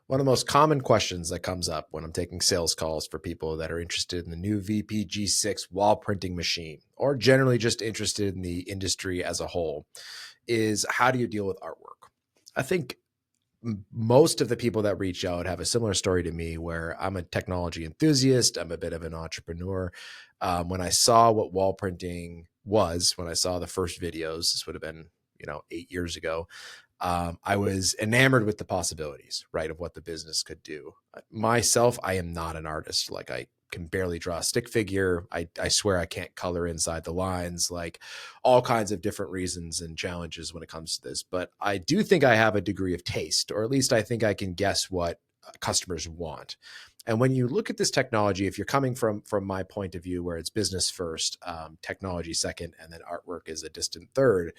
One of the most common questions that comes up when I'm taking sales calls for people that are interested in the new VPG6 wall printing machine, or generally just interested in the industry as a whole, is how do you deal with artwork? I think most of the people that reach out have a similar story to me where I'm a technology enthusiast. I'm a bit of an entrepreneur. When I saw what wall printing was, when I saw the first videos, this would have been, 8 years ago, I was enamored with the possibilities, right, of what the business could do. Myself, I am not an artist. Like I can barely draw a stick figure. I swear I can't color inside the lines, like all kinds of different reasons and challenges when it comes to this. But I do think I have a degree of taste, or at least I think I can guess what customers want. And when you look at this technology, if you're coming from my point of view, where it's business first, technology second, and then artwork is a distant third,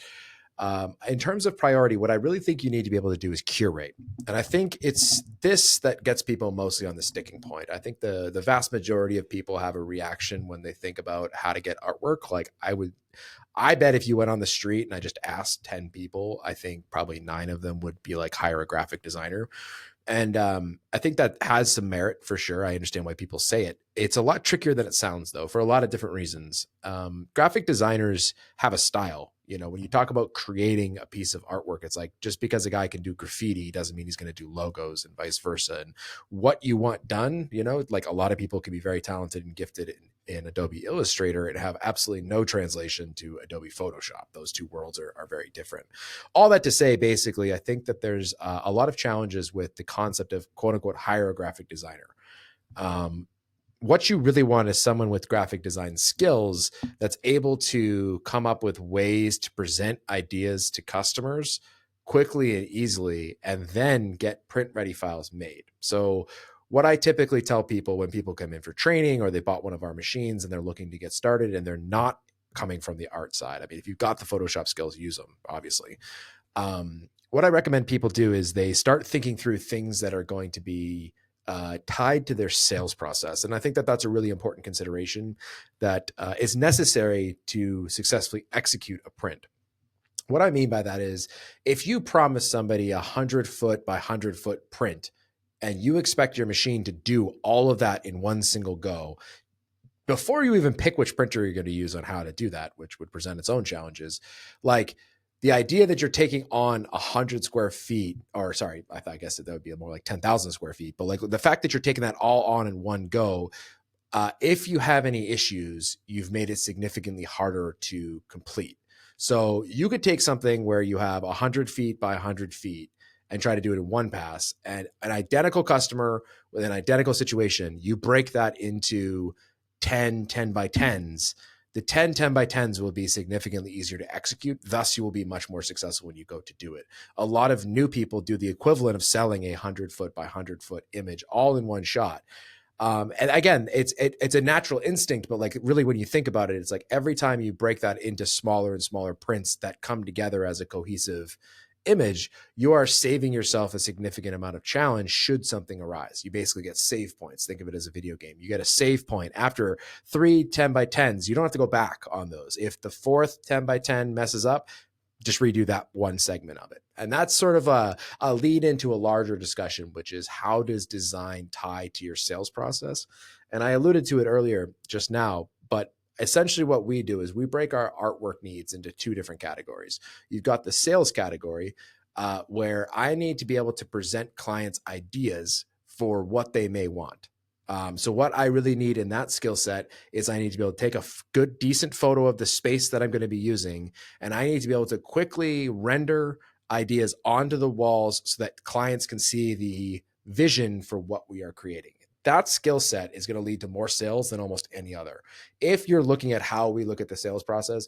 in terms of priority, what I really think you need to be able to do is curate. And I think it's this that gets people mostly on the sticking point. I think the vast majority of people have a reaction when they think about how to get artwork. Like I bet if you went on the street and I just asked 10 people, I think probably 9 of them would be like, hire a graphic designer. And I think that has some merit for sure. I understand why people say it. It's a lot trickier than it sounds, though, for a lot of different reasons. Graphic designers have a style. When you talk about creating a piece of artwork, it's like just because a guy can do graffiti doesn't mean he's going to do logos and vice versa. And what you want done, like a lot of people can be very talented and gifted in Adobe Illustrator and have absolutely no translation to Adobe Photoshop. Those two worlds are very different. All that to say, basically, I think that there's a lot of challenges with the concept of quote unquote hire a graphic designer. Um, what you really want is someone with graphic design skills that's able to come up with ways to present ideas to customers quickly and easily, and then get print ready files made. So what I typically tell people when people come in for training or they bought one of our machines and they're looking to get started and they're not coming from the art side. I mean, if you've got the Photoshop skills, use them, obviously. What I recommend people do is they start thinking through things that are going to be tied to their sales process. And I think that that's a really important consideration that is necessary to successfully execute a print. What I mean by that is if you promise somebody 100 foot by 100 foot print and you expect your machine to do all of that in one single go, before you even pick which printer you're going to use on how to do that, which would present its own challenges, like the idea that you're taking on 100 square feet, or sorry, I guess that would be more like 10,000 square feet, but like the fact that you're taking that all on in one go, if you have any issues, you've made it significantly harder to complete. So you could take something where you have 100 feet by 100 feet and try to do it in one pass, and an identical customer with an identical situation, you break that into 10 by 10s. The 10 by 10s will be significantly easier to execute. Thus, you will be much more successful when you go to do it. A lot of new people do the equivalent of selling a 100 foot by 100 foot image all in one shot. And again, it's a natural instinct, but like really when you think about it, it's like every time you break that into smaller and smaller prints that come together as a cohesive image, you are saving yourself a significant amount of challenge should something arise. You basically get save points. Think of it as a video game. You get a save point after 3 10 by 10s. You don't have to go back on those. If the fourth 10 by 10 messes up, just redo that one segment of it. And that's sort of a lead into a larger discussion, which is how does design tie to your sales process? And I alluded to it earlier just now, but essentially what we do is we break our artwork needs into 2 different categories. You've got the sales category, where I need to be able to present clients ideas for what they may want. So what I really need in that skill set is I need to be able to take a good, decent photo of the space that I'm going to be using, and I need to be able to quickly render ideas onto the walls so that clients can see the vision for what we are creating. That skill set is going to lead to more sales than almost any other. If you're looking at how we look at the sales process,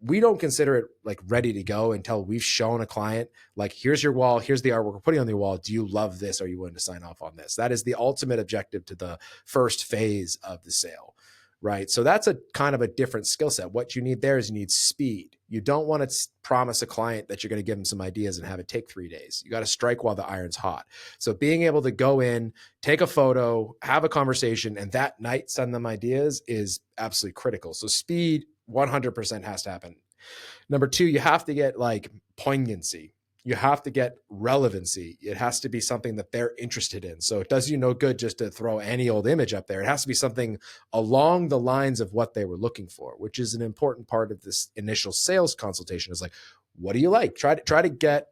we don't consider it like ready to go until we've shown a client, like, here's your wall, here's the artwork we're putting on the wall. Do you love this? Are you willing to sign off on this? That is the ultimate objective to the first phase of the sale, right? So that's a kind of a different skill set. What you need there is you need speed. You don't want to promise a client that you're going to give them some ideas and have it take 3 days. You got to strike while the iron's hot. So being able to go in, take a photo, have a conversation, and that night send them ideas is absolutely critical. So speed 100% has to happen. Number 2, you have to get like poignancy. you have to get relevancy. It has to be something that they're interested in. So it does you no good just to throw any old image up there. It has to be something along the lines of what they were looking for, which is an important part of this initial sales consultation. Is like, what do you like? Try to get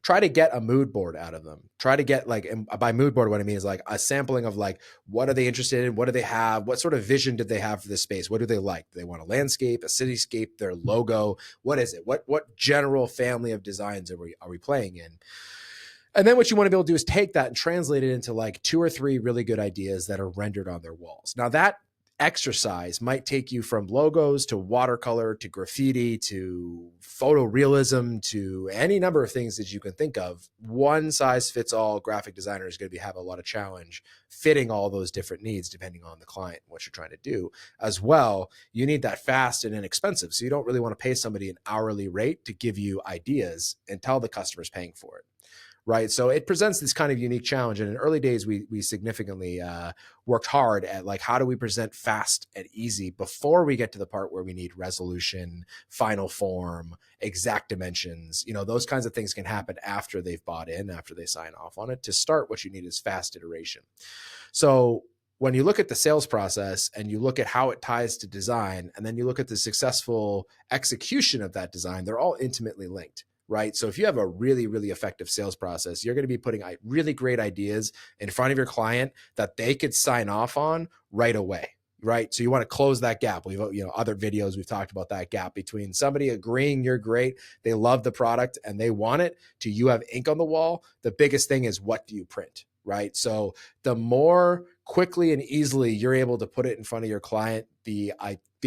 try to get a mood board out of them. Try to get, like, and by mood board, what I mean is like a sampling of like, what are they interested in? What do they have? What sort of vision did they have for this space? What do they like? Do they want a landscape, a cityscape, their logo? What is it? What general family of designs are we playing in? And then what you want to be able to do is take that and translate it into like 2 or 3 really good ideas that are rendered on their walls. Now that exercise might take you from logos to watercolor to graffiti to photorealism to any number of things that you can think of. One size fits all graphic designer is going to have a lot of challenge fitting all those different needs depending on the client and what you're trying to do. As well, you need that fast and inexpensive. So you don't really want to pay somebody an hourly rate to give you ideas until the customer's paying for it. Right. So it presents this kind of unique challenge. And in early days, we significantly worked hard at like, how do we present fast and easy before we get to the part where we need resolution, final form, exact dimensions. Those kinds of things can happen after they've bought in, after they sign off on it. To start, what you need is fast iteration. So when you look at the sales process and you look at how it ties to design, and then you look at the successful execution of that design, they're all intimately linked. Right. So if you have a really, really effective sales process, you're going to be putting really great ideas in front of your client that they could sign off on right away. Right. So you want to close that gap. We've, other videos, we've talked about that gap between somebody agreeing you're great, they love the product and they want it, to you have ink on the wall. The biggest thing is, what do you print? Right. So the more quickly and easily you're able to put it in front of your client, the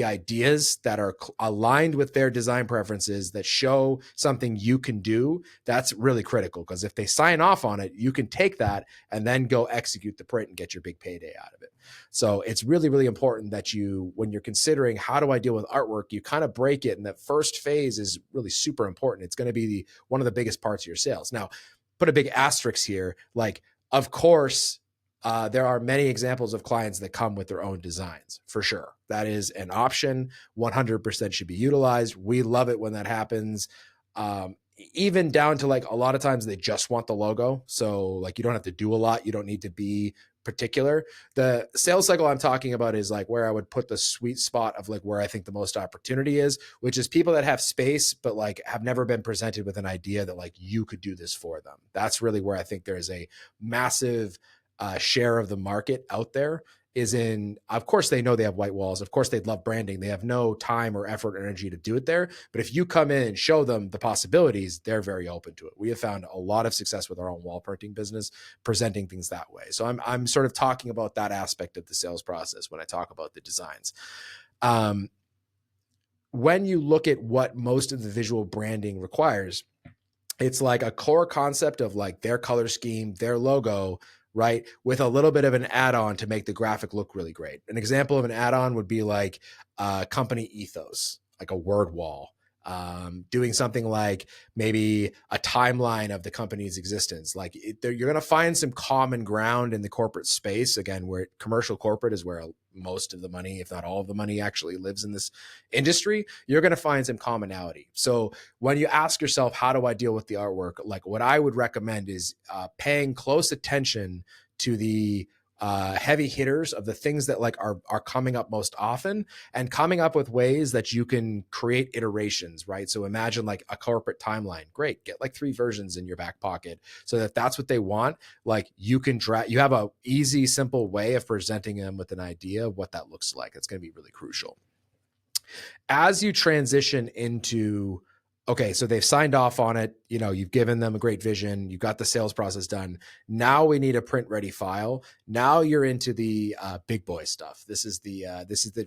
ideas that are aligned with their design preferences, that show something you can do, that's really critical. Because if they sign off on it, you can take that and then go execute the print and get your big payday out of it. So it's really, really important that when you're considering how do I deal with artwork, you kind of break it. And that first phase is really super important. It's going to be one of the biggest parts of your sales. Now, put a big asterisk here. Like, of course, there are many examples of clients that come with their own designs, for sure. That is an option. 100% should be utilized. We love it when that happens. Even down to like, a lot of times they just want the logo. So like, you don't have to do a lot. You don't need to be particular. The sales cycle I'm talking about is like where I would put the sweet spot of like where I think the most opportunity is, which is people that have space, but like have never been presented with an idea that like you could do this for them. That's really where I think there is a massive share of the market out there. Is in, of course, they know they have white walls. Of course, they'd love branding. They have no time or effort or energy to do it there. But if you come in and show them the possibilities, they're very open to it. We have found a lot of success with our own wall printing business, presenting things that way. So I'm sort of talking about that aspect of the sales process when I talk about the designs. When you look at what most of the visual branding requires, it's like a core concept of like their color scheme, their logo, right? With a little bit of an add-on to make the graphic look really great. An example of an add-on would be like company ethos, like a word wall, doing something like maybe a timeline of the company's existence. Like you're going to find some common ground in the corporate space. Again, where commercial corporate is where most of the money, if not all of the money, actually lives in this industry. You're going to find some commonality. So when you ask yourself, how do I deal with the artwork? Like what I would recommend is paying close attention to the heavy hitters of the things that like are coming up most often, and coming up with ways that you can create iterations, right? So imagine like a corporate timeline. Great. Get like 3 versions in your back pocket so that that's what they want. Like you can you have a easy, simple way of presenting them with an idea of what that looks like. It's going to be really crucial. As you transition into, okay, so they've signed off on it. You've given them a great vision. You've got the sales process done. Now we need a print ready file. Now you're into the big boy stuff. This is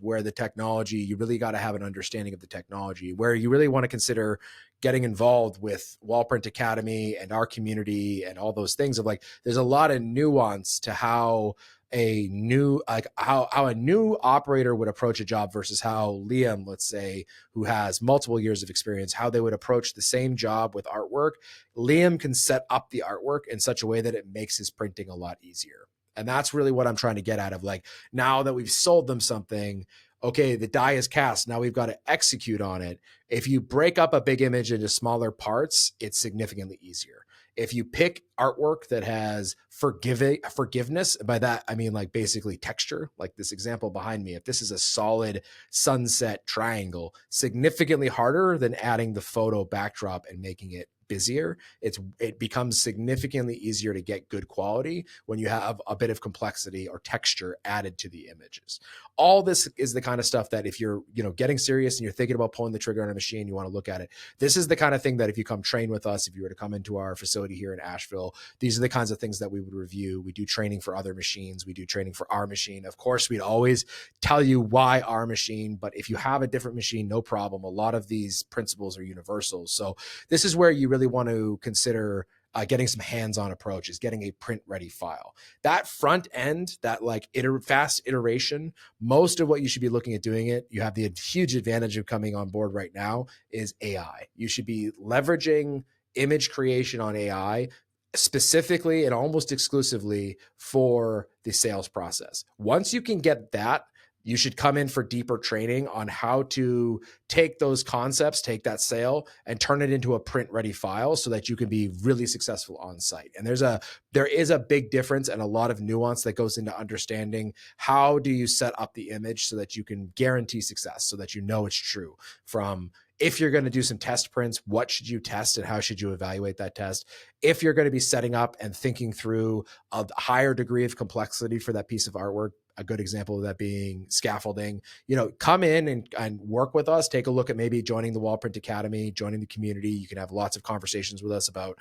where the technology, you really got to have an understanding of the technology, where you really want to consider getting involved with Wallprint Academy and our community and all those things of like, there's a lot of nuance to how a new operator would approach a job versus how Liam, let's say, who has multiple years of experience, how they would approach the same job with artwork. Liam can set up the artwork in such a way that it makes his printing a lot easier. And that's really what I'm trying to get out of, like, now that we've sold them something, Okay, the die is cast. Now we've got to execute on it. If you break up a big image into smaller parts, it's significantly easier. If you pick artwork that has forgiveness, by that I mean like basically texture, like this example behind me, if this is a solid sunset triangle, significantly harder than adding the photo backdrop and making it busier. It becomes significantly easier to get good quality when you have a bit of complexity or texture added to the images. All this is the kind of stuff that if you're, getting serious and you're thinking about pulling the trigger on a machine, you want to look at it. This is the kind of thing that if you come train with us, if you were to come into our facility here in Asheville, these are the kinds of things that we would review. We do training for other machines. We do training for our machine. Of course, we'd always tell you why our machine, but if you have a different machine, no problem. A lot of these principles are universal. So this is where you really want to consider getting some hands-on approach, is getting a print-ready file. That front end, that like fast iteration, most of what you should be looking at doing it, you have the huge advantage of coming on board right now, is AI. You should be leveraging image creation on AI specifically and almost exclusively for the sales process. Once you can get that, you should come in for deeper training on how to take those concepts, take that sale and turn it into a print ready file so that you can be really successful on site. And there is a big difference and a lot of nuance that goes into understanding how do you set up the image so that you can guarantee success, so that you know it's true. From if you're going to do some test prints, what should you test and how should you evaluate that test? If you're going to be setting up and thinking through a higher degree of complexity for that piece of artwork, a good example of that being scaffolding, come in and work with us, take a look at maybe joining the Wallprint Academy, joining the community. You can have lots of conversations with us about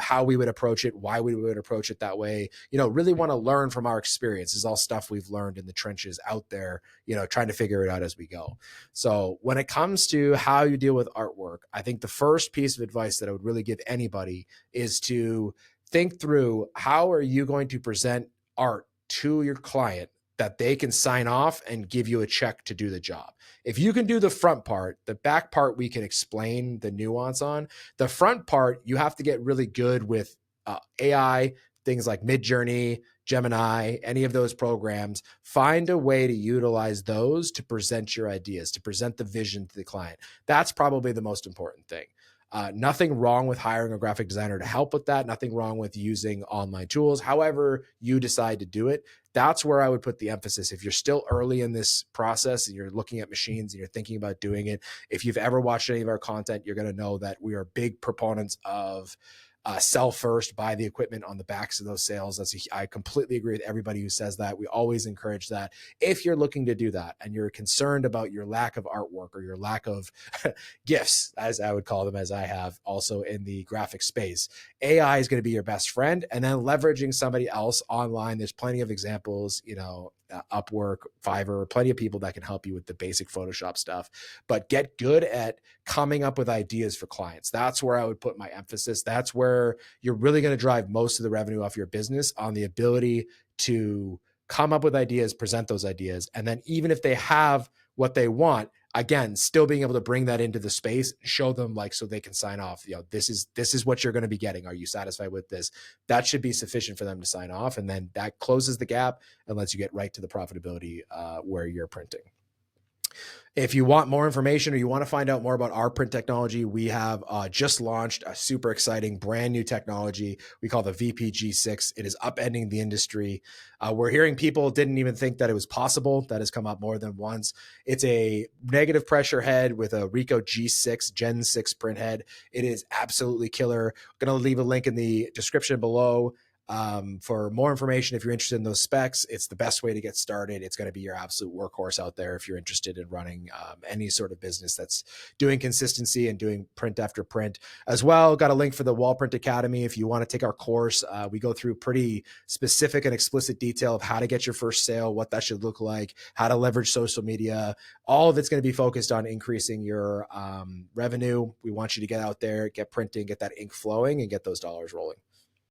how we would approach it, why we would approach it that way. Really want to learn from our experience. This is all stuff we've learned in the trenches out there, trying to figure it out as we go. So when it comes to how you deal with artwork, I think the first piece of advice that I would really give anybody is to think through, how are you going to present art to your client that they can sign off and give you a check to do the job. If you can do the front part, the back part we can explain the nuance on. The front part, you have to get really good with AI, things like Midjourney, Gemini, any of those programs. Find a way to utilize those to present your ideas, to present the vision to the client. That's probably the most important thing. Nothing wrong with hiring a graphic designer to help with that. Nothing wrong with using online tools. However you decide to do it, that's where I would put the emphasis. If you're still early in this process and you're looking at machines and you're thinking about doing it, if you've ever watched any of our content, you're going to know that we are big proponents of sell first, buy the equipment on the backs of those sales. I completely agree with everybody who says that. We always encourage that. If you're looking to do that and you're concerned about your lack of artwork or your lack of gifts, as I would call them, as I have also in the graphic space, AI is going to be your best friend. And then leveraging somebody else online. There's plenty of examples, Upwork, Fiverr, plenty of people that can help you with the basic Photoshop stuff, but get good at coming up with ideas for clients. That's where I would put my emphasis. That's where you're really going to drive most of the revenue off your business, on the ability to come up with ideas, present those ideas. And then even if they have what they want, again, still being able to bring that into the space, show them so they can sign off, this is what you're going to be getting. Are you satisfied with this? That should be sufficient for them to sign off. And then that closes the gap and lets you get right to the profitability where you're printing. If you want more information or you want to find out more about our print technology, we have just launched a super exciting brand new technology we call the VPG6. It is upending the industry. We're hearing people didn't even think that it was possible. That has come up more than once. It's a negative pressure head with a Ricoh G6 Gen 6 print head. It is absolutely killer. I'm going to leave a link in the description below. For more information, if you're interested in those specs, it's the best way to get started. It's going to be your absolute workhorse out there if you're interested in running any sort of business that's doing consistency and doing print after print. As well, got a link for the Wallprint Academy. If you want to take our course, we go through pretty specific and explicit detail of how to get your first sale, what that should look like, how to leverage social media. All of it's going to be focused on increasing your revenue. We want you to get out there, get printing, get that ink flowing, and get those dollars rolling.